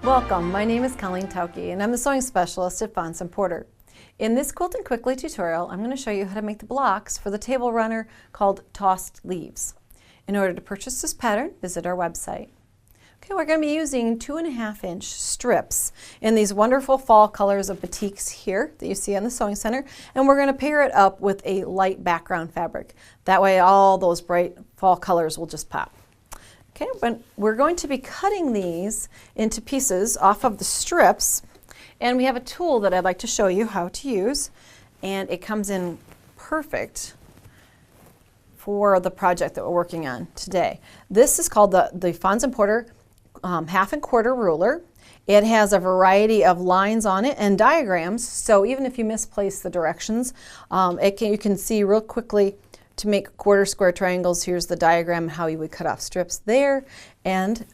Welcome, my name is Colleen Tauke and I'm the sewing specialist at Fons and Porter. In this Quilt and Quickly tutorial, I'm going to show you how to make the blocks for the table runner called Tossed Leaves. In order to purchase this pattern, visit our website. Okay, we're going to be using 2.5-inch strips in these wonderful fall colors of batiks here that you see on the Sewing Center, and we're going to pair it up with a light background fabric. That way all those bright fall colors will just pop. Okay, but we're going to be cutting these into pieces off of the strips, and we have a tool that I'd like to show you how to use, and it comes in perfect for the project that we're working on today. This is called the Fons and Porter 1/2 and 1/4 ruler. It has a variety of lines on it and diagrams, so even if you misplace the directions, you can see real quickly to make 1/4 square triangles. Here's the diagram how you would cut off strips there, and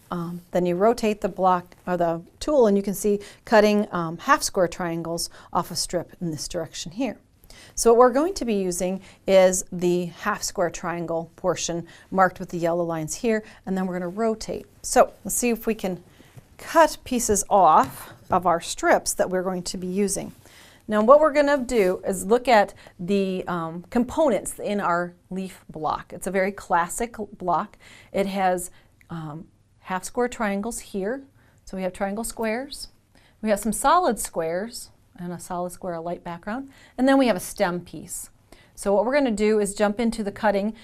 then you rotate the block or the tool and you can see cutting 1/2 square triangles off a strip in this direction here. So what we're going to be using is the 1/2 square triangle portion marked with the yellow lines here, and then we're going to rotate. So let's see if we can cut pieces off of our strips that we're going to be using. Now what we're going to do is look at the components in our leaf block. It's a very classic block. It has 1/2 square triangles here. So we have triangle squares. We have some solid squares and a solid square, a light background. And then we have a stem piece. So what we're going to do is jump into the cutting.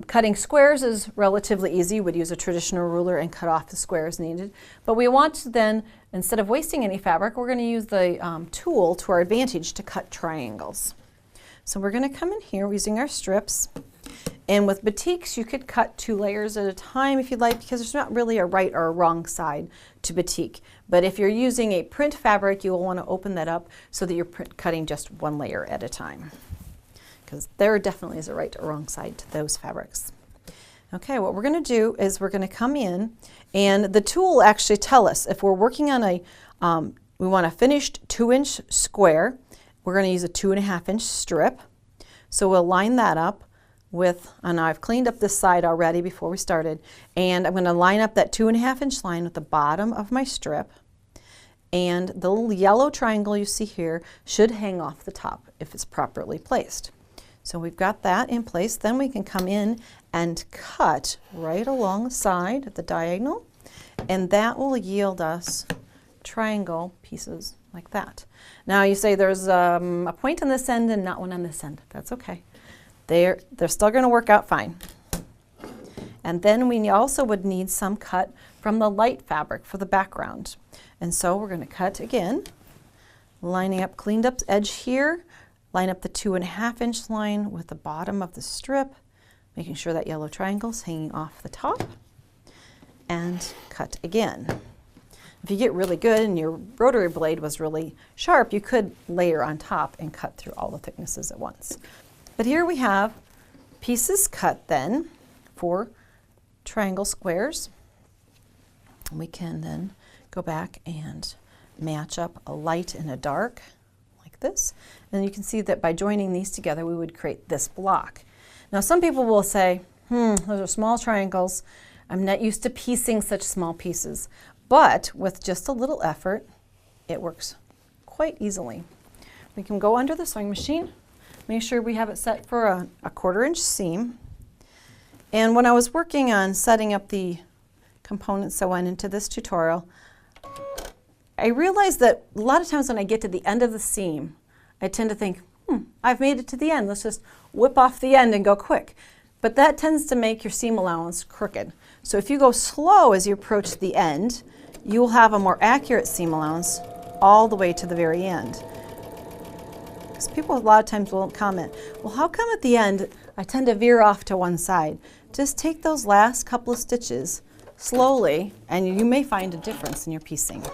Cutting squares is relatively easy. We'd use a traditional ruler and cut off the squares needed. But we want to then, instead of wasting any fabric, we're going to use the tool to our advantage to cut triangles. So we're going to come in here using our strips. And with batiks, you could cut 2 layers at a time if you'd like, because there's not really a right or a wrong side to batik. But if you're using a print fabric, you will want to open that up so that you're cutting just 1 layer at a time, because there definitely is a right or wrong side to those fabrics. Okay, what we're going to do is we're going to come in, and the tool will actually tell us if we're working on a, we want a finished 2-inch square, we're going to use a 2.5-inch strip. So we'll line that up with, and I've cleaned up this side already before we started, and I'm going to line up that 2.5-inch line with the bottom of my strip, and the little yellow triangle you see here should hang off the top if it's properly placed. So we've got that in place. Then we can come in and cut right along the side at the diagonal, and that will yield us triangle pieces like that. Now you say there's a point on this end and not one on this end. That's okay. They're still going to work out fine. And then we also would need some cut from the light fabric for the background. And so we're going to cut again, lining up cleaned up edge here. Line up the 2.5-inch line with the bottom of the strip, making sure that yellow triangle's hanging off the top, and cut again. If you get really good and your rotary blade was really sharp, you could layer on top and cut through all the thicknesses at once. But here we have pieces cut then for triangle squares. We can then go back and match up a light and a dark like this. And you can see that by joining these together, we would create this block. Now some people will say, those are small triangles. I'm not used to piecing such small pieces. But with just a little effort, it works quite easily. We can go under the sewing machine, make sure we have it set for a 1/4-inch seam. And when I was working on setting up the components that went into this tutorial, I realized that a lot of times when I get to the end of the seam, I tend to think, I've made it to the end. Let's just whip off the end and go quick. But that tends to make your seam allowance crooked. So if you go slow as you approach the end, you will have a more accurate seam allowance all the way to the very end. Because people a lot of times will comment, well, how come at the end I tend to veer off to one side? Just take those last couple of stitches slowly and you may find a difference in your piecing.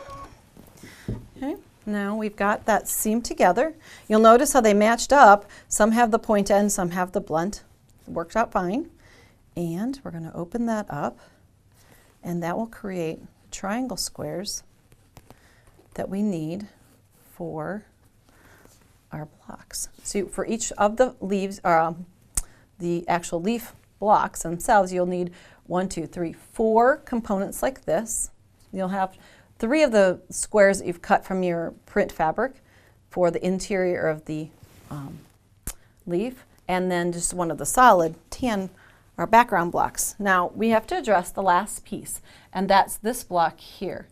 Okay, now we've got that seam together. You'll notice how they matched up. Some have the point end, some have the blunt. It worked out fine. And we're going to open that up, and that will create triangle squares that we need for our blocks. So for each of the leaves, the actual leaf blocks themselves, you'll need 1, 2, 3, 4 components like this. You'll have 3 of the squares that you've cut from your print fabric for the interior of the leaf, and then just one of the solid tan or background blocks. Now we have to address the last piece, and that's this block here.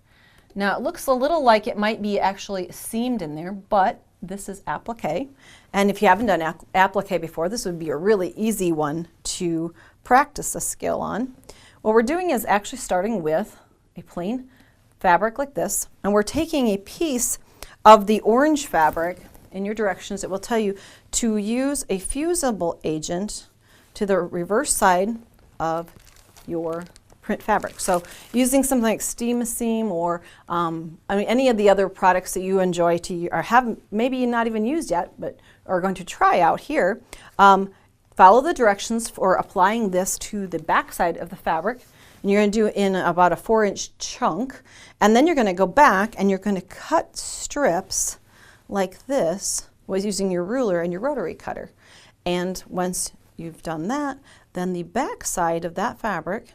Now it looks a little like it might be actually seamed in there, but this is applique, and if you haven't done applique before, this would be a really easy one to practice a skill on. What we're doing is actually starting with a plain fabric like this, and we're taking a piece of the orange fabric. In your directions, it will tell you to use a fusible agent to the reverse side of your print fabric. So using something like Steam Seam or any of the other products that you enjoy to or have maybe not even used yet but are going to try out here, follow the directions for applying this to the back side of the fabric. And you're going to do it in about a 4-inch chunk, and then you're going to go back and you're going to cut strips like this was using your ruler and your rotary cutter. And once you've done that, then the back side of that fabric,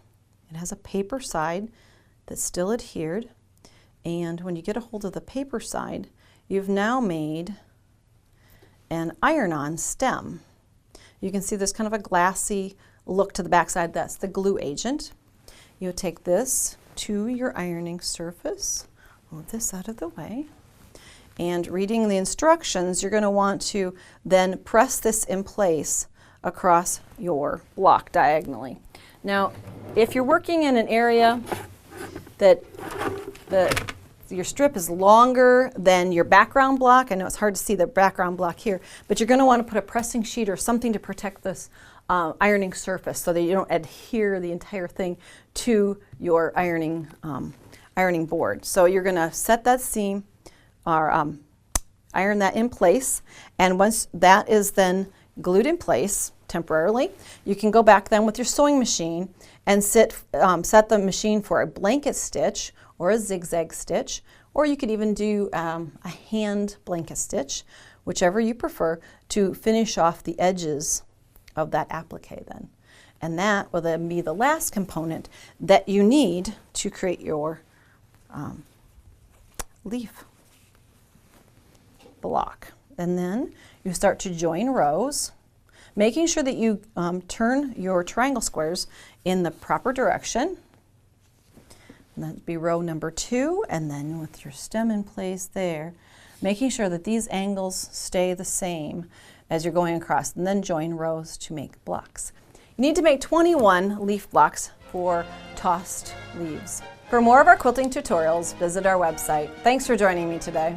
it has a paper side that's still adhered, and when you get a hold of the paper side, you've now made an iron-on stem. You can see there's kind of a glassy look to the back side. That's the glue agent. You'll take this to your ironing surface, move this out of the way, and reading the instructions, you're going to want to then press this in place across your block diagonally. Now, if you're working in an area that your strip is longer than your background block, I know it's hard to see the background block here, but you're going to want to put a pressing sheet or something to protect this ironing surface so that you don't adhere the entire thing to your ironing board. So you're going to set that seam or iron that in place, and once that is then glued in place temporarily, you can go back then with your sewing machine and set the machine for a blanket stitch or a zigzag stitch, or you could even do a hand blanket stitch, whichever you prefer, to finish off the edges of that applique then. And that will then be the last component that you need to create your leaf block. And then you start to join rows, making sure that you turn your triangle squares in the proper direction. And that'd be row number 2, and then with your stem in place there, making sure that these angles stay the same as you're going across, and then join rows to make blocks. You need to make 21 leaf blocks for tossed leaves. For more of our quilting tutorials, visit our website. Thanks for joining me today.